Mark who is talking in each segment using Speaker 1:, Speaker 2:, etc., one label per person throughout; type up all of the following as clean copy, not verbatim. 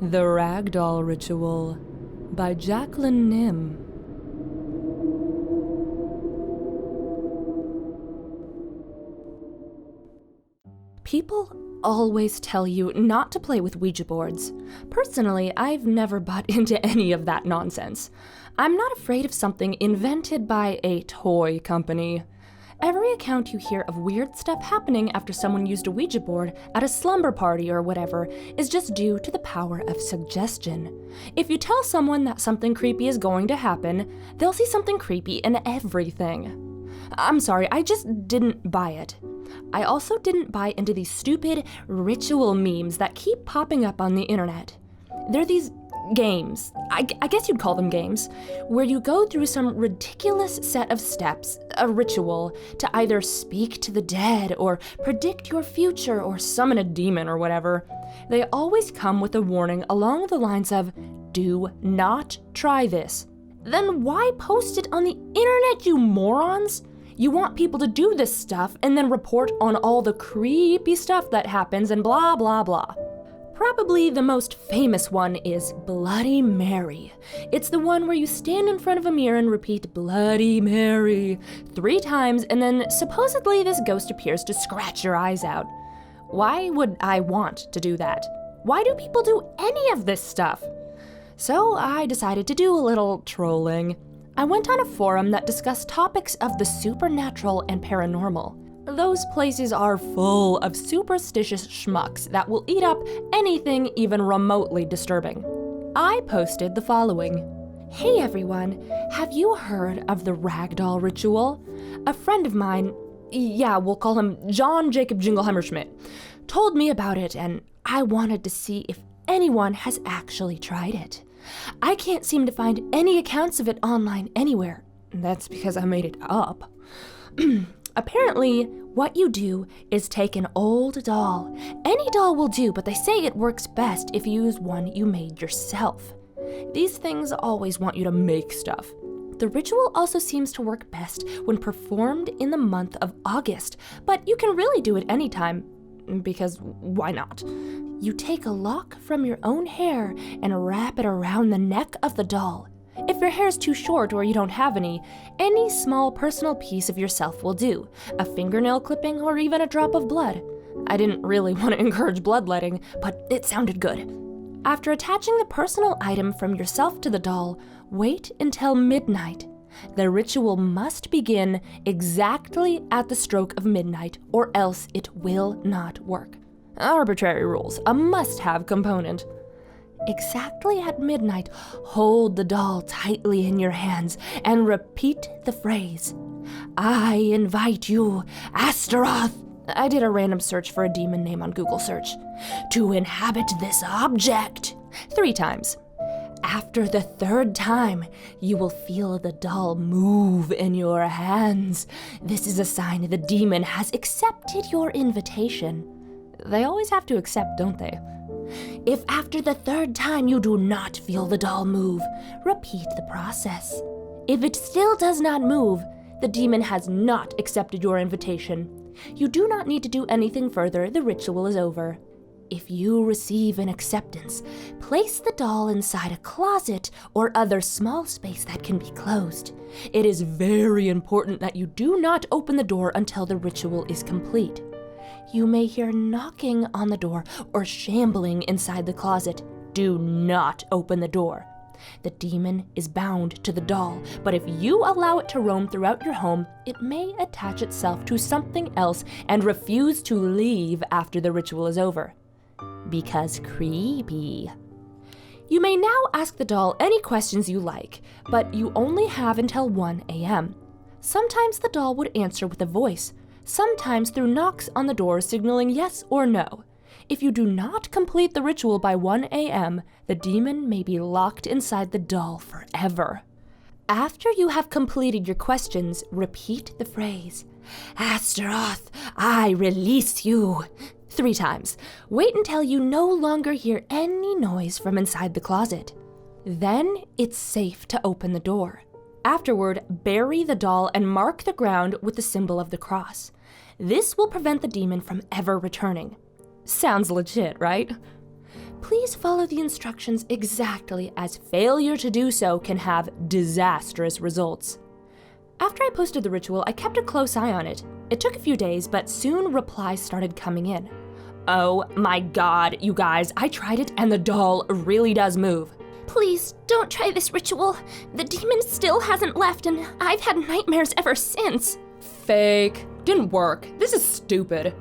Speaker 1: The Ragdoll Ritual by Jacqueline Nym. People always tell you not to play with Ouija boards. Personally, I've never bought into any of that nonsense. I'm not afraid of something invented by a toy company. Every account you hear of weird stuff happening after someone used a Ouija board at a slumber party or whatever is just due to the power of suggestion. If you tell someone that something creepy is going to happen, they'll see something creepy in everything. I'm sorry, I just didn't buy it. I also didn't buy into these stupid ritual memes that keep popping up on the internet. They're these games, I guess you'd call them games, where you go through some ridiculous set of steps, a ritual, to either speak to the dead or predict your future or summon a demon or whatever. They always come with a warning along the lines of, "Do not try this." Then why post it on the internet, you morons? You want people to do this stuff and then report on all the creepy stuff that happens and blah blah blah. Probably the most famous one is Bloody Mary. It's the one where you stand in front of a mirror and repeat Bloody Mary 3 times, and then supposedly this ghost appears to scratch your eyes out. Why would I want to do that? Why do people do any of this stuff? So I decided to do a little trolling. I went on a forum that discussed topics of the supernatural and paranormal. Those places are full of superstitious schmucks that will eat up anything even remotely disturbing. I posted the following. Hey everyone, have you heard of the Ragdoll Ritual? A friend of mine, we'll call him John Jacob Jingleheimer Schmidt, told me about it, and I wanted to see if anyone has actually tried it. I can't seem to find any accounts of it online anywhere. That's because I made it up. Apparently, what you do is take an old doll. Any doll will do, but they say it works best if you use one you made yourself. These things always want you to make stuff. The ritual also seems to work best when performed in the month of August, but you can really do it anytime, because why not? You take a lock from your own hair and wrap it around the neck of the doll. If your hair is too short or you don't have any small personal piece of yourself will do. A fingernail clipping or even a drop of blood. I didn't really want to encourage bloodletting, but it sounded good. After attaching the personal item from yourself to the doll, wait until midnight. The ritual must begin exactly at the stroke of midnight, or else it will not work. Arbitrary rules, a must-have component. Exactly at midnight, hold the doll tightly in your hands and repeat the phrase, "I invite you, Astaroth," I did a random search for a demon name on Google search, "to inhabit this object," 3 times. After the 3rd time, you will feel the doll move in your hands. This is a sign the demon has accepted your invitation. They always have to accept, don't they? If after the 3rd time you do not feel the doll move, repeat the process. If it still does not move, the demon has not accepted your invitation. You do not need to do anything further, the ritual is over. If you receive an acceptance, place the doll inside a closet or other small space that can be closed. It is very important that you do not open the door until the ritual is complete. You may hear knocking on the door or shambling inside the closet. Do not open the door. The demon is bound to the doll, but if you allow it to roam throughout your home, it may attach itself to something else and refuse to leave after the ritual is over. Because creepy. You may now ask the doll any questions you like, but you only have until 1 a.m. Sometimes the doll would answer with a voice, sometimes through knocks on the door signaling yes or no. If you do not complete the ritual by 1 a.m., the demon may be locked inside the doll forever. After you have completed your questions, repeat the phrase, "Astaroth, I release you," 3 times. Wait until you no longer hear any noise from inside the closet. Then it's safe to open the door. Afterward, bury the doll and mark the ground with the symbol of the cross. This will prevent the demon from ever returning. Sounds legit, right? Please follow the instructions exactly, as failure to do so can have disastrous results. After I posted the ritual, I kept a close eye on it. It took a few days, but soon replies started coming in. Oh my god, you guys, I tried it and the doll really does move. Please, don't try this ritual. The demon still hasn't left and I've had nightmares ever since. Fake. Didn't work. This is stupid.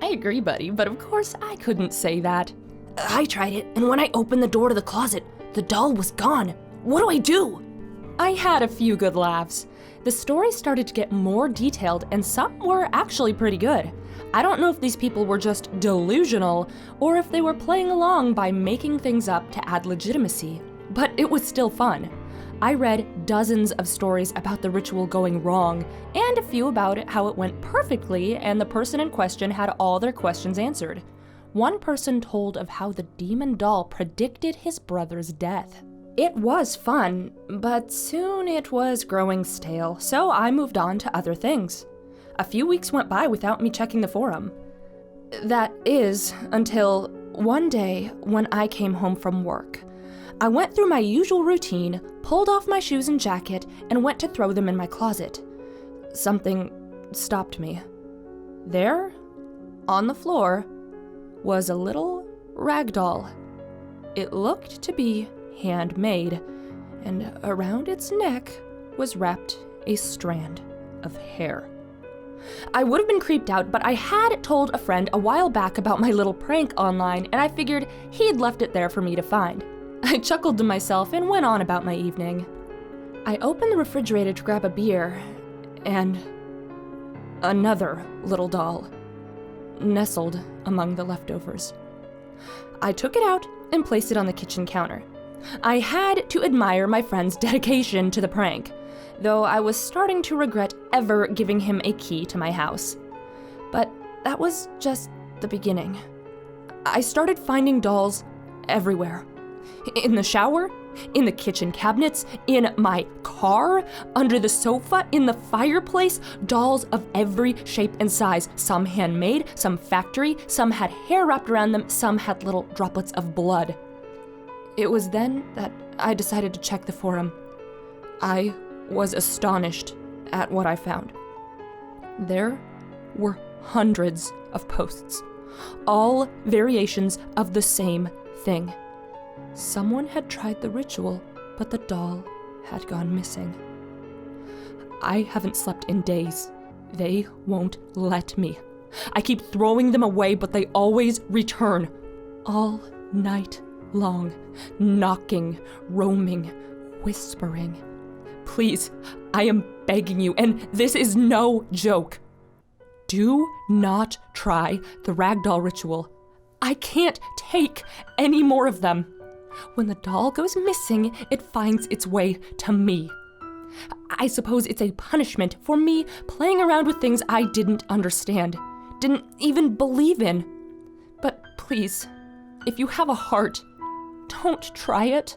Speaker 1: I agree, buddy, but of course I couldn't say that. I tried it, and when I opened the door to the closet, the doll was gone. What do I do? I had a few good laughs. The story started to get more detailed, and some were actually pretty good. I don't know if these people were just delusional, or if they were playing along by making things up to add legitimacy, but it was still fun. I read dozens of stories about the ritual going wrong, and a few about how it went perfectly and the person in question had all their questions answered. One person told of how the demon doll predicted his brother's death. It was fun, but soon it was growing stale, so I moved on to other things. A few weeks went by without me checking the forum. That is, until one day when I came home from work. I went through my usual routine, pulled off my shoes and jacket, and went to throw them in my closet. Something stopped me. There, on the floor, was a little ragdoll. It looked to be handmade, and around its neck was wrapped a strand of hair. I would have been creeped out, but I had told a friend a while back about my little prank online, and I figured he'd left it there for me to find. I chuckled to myself and went on about my evening. I opened the refrigerator to grab a beer, and another little doll nestled among the leftovers. I took it out and placed it on the kitchen counter. I had to admire my friend's dedication to the prank, though I was starting to regret ever giving him a key to my house. But that was just the beginning. I started finding dolls everywhere. In the shower, in the kitchen cabinets, in my car, under the sofa, in the fireplace, dolls of every shape and size. Some handmade, some factory, some had hair wrapped around them, some had little droplets of blood. It was then that I decided to check the forum. I was astonished at what I found. There were hundreds of posts, all variations of the same thing. Someone had tried the ritual, but the doll had gone missing. I haven't slept in days. They won't let me. I keep throwing them away, but they always return. All night long, knocking, roaming, whispering. Please, I am begging you, and this is no joke. Do not try the Ragdoll Ritual. I can't take any more of them. When the doll goes missing, it finds its way to me. I suppose it's a punishment for me playing around with things I didn't understand, didn't even believe in. But please, if you have a heart, don't try it.